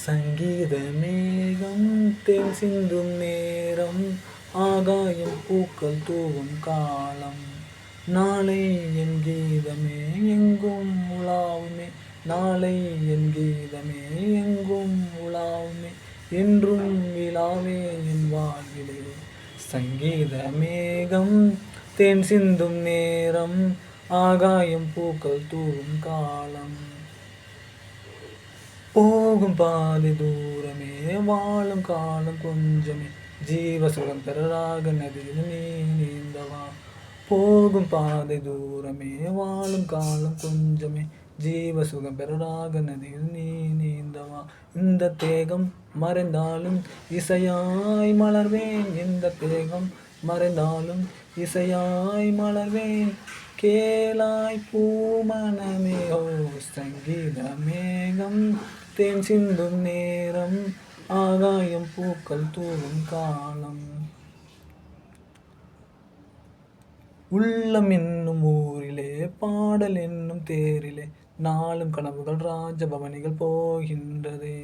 சங்கீத மேகம் தேன் சிந்தும் நேரம், ஆகாயம் பூக்கள் தூவும் காலம். நாளை என் கீதமே எங்கும் உலாவுமே, நாளை என் கீதமே எங்கும் உலாவுமே, என்றும் விழாவே என் வாழ்விலே. சங்கீத மேகம் தேன் சிந்தும் நேரம், ஆகாயம் பூக்கள் தூவும் காலம். போகும் பாதி தூரமே, வாழும் காலம் கொஞ்சமே, ஜீவசுகம் பெறராக நதியில் நீ நீந்தவா. போகும் பாதை தூரமே, வாழும் காலம் கொஞ்சமே, ஜீவசுகம் பெறராக நதியில் நீ நீந்தவா. இந்த தேகம் மறைந்தாலும் இசையாய் மலர்வேன், இந்த தேகம் மறைந்தாலும் இசையாய் மலர்வேன். கேளாய் பூமணமே ஓ சங்கீத மேகம் தேன் சிந்தும் நேரம், ஆகாயம் பூக்கள் தூவும் காலம். உள்ளம் என்னும் ஊரிலே, பாடல் என்னும் தேரிலே, நாளும் கனவுகள் ராஜபவனிகள் போகின்றதே.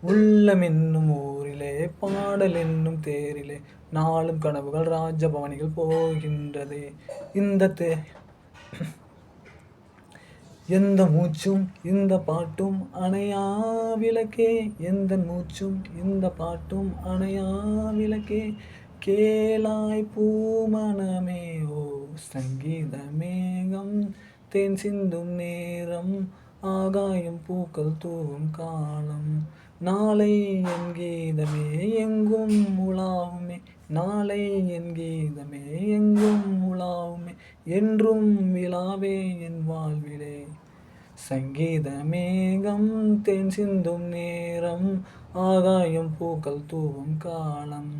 உள்ளம் என்னும் ஊரிலே, பாடல் என்னும் தேரிலே, நாளும் கனவுகள் ராஜபவனிகள் போகின்றதே. எந்த மூச்சும் இந்த பாட்டும் அணையா விளக்கே, எந்த மூச்சும் இந்த பாட்டும் அணையா விளக்கே. கேளாய் பூமணமே ஓ சங்கீத மேகம் தேன் சிந்தும் நேரம், ஆகாயம் பூக்கள் தூவும் காலம். நாளை என் கீதமே எங்கும் உலாவுமே, நாளை என் கீதமே எங்கும் உலாவுமே, என்றும் விழாவே என் வாழ்விலே. சங்கீத மேகம் தேன் சிந்தும் நேரம், ஆகாயம் பூக்கள் தூவும் காலம்.